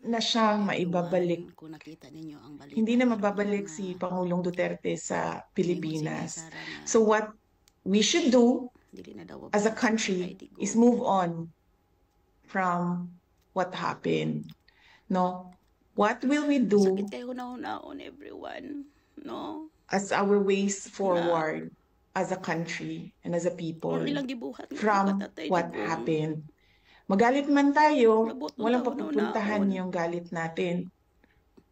na siyang maibabalik. Kung nakita ninyo ang balita. Hindi na mababalik si Pangulong Duterte sa Pilipinas. Sara nga, So what we should do dili na daw as a mabalik country sa Taydigo. is move on from what happened. No? What will we do Sakit kayo hunahon everyone, no? as our ways forward as a country and as a people Or ilang gibuhat nga from Tatay what Digong. happened? Magalit man tayo, Labot ng walang taon papupuntahan hunahon. yung galit natin.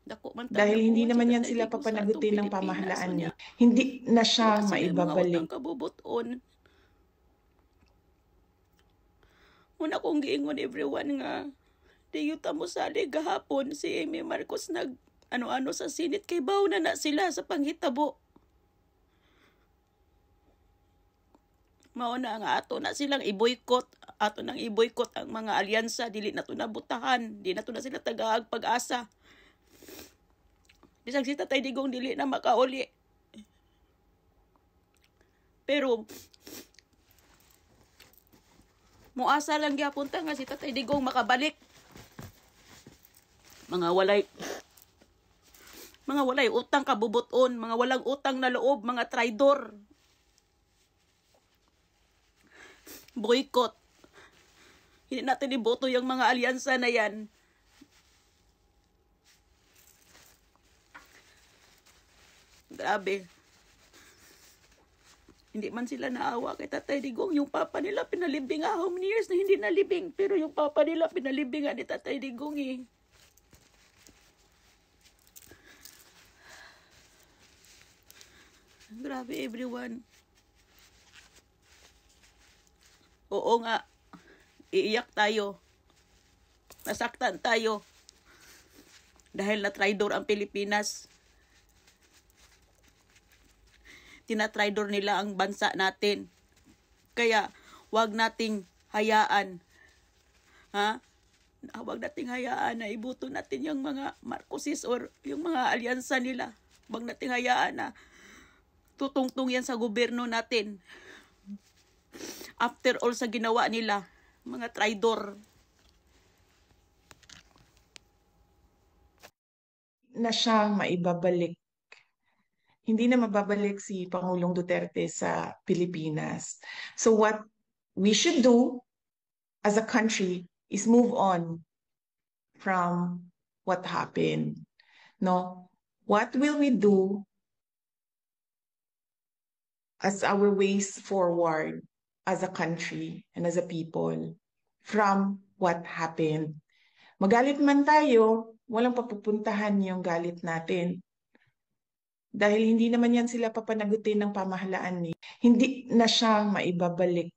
Dako man Dahil tayo hindi buhat naman si yan Tatay sila Digong sa papanagutin atong ng Pilipinas, pamahalaan unya. niya. Hindi na siya Kasi may mga maibabalik. utang kabubuton. Una kong giingon everyone nga, di yuta mo sali gahapon si Amy Marcos nag ano-ano sa Senate kay baw na sila sa panghitabo. Mauna nga ato na silang i-boycott, ato nang i-boycott ang mga alyansa, dili na to nabutahan, di na to na sila tagaag pag-asa. Bisag si Tatay Digong dili na makauli. Pero muasa lang gyapon ta nga si Tatay Digong makabalik. Mga walay utang kabubuton, mga walang utang na loob, mga traidor. Boycott. Hindi natin iboto yung mga alyansa na yan. Grabe. Hindi man sila naawa kay Tatay Digong. Yung papa nila pinalibing how many years na hindi nalibing. Pero yung papa nila pinalibingan ni Tatay Digong eh. Grabe everyone. Oo nga, iiyak tayo. Nasaktan tayo. Dahil na traidor ang Pilipinas. Tinatraidor nila ang bansa natin. Kaya, wag nating hayaan. Ha? Wag nating hayaan na ibuto natin yung mga Marcoses or yung mga alyansa nila. Wag nating hayaan na tutungtong yan sa gobyerno natin. After all sa ginawa nila, mga traidor. Na siyang maibabalik. Hindi na mababalik si Pangulong Duterte sa Pilipinas. So what we should do as a country is move on from what happened. No? What will we do as our ways forward as a country and as a people from what happened? Magalit man tayo, walang papupuntahan yung galit natin. Dahil hindi naman yan sila papanagutin ng pamahalaan ni. Hindi na siya maibabalik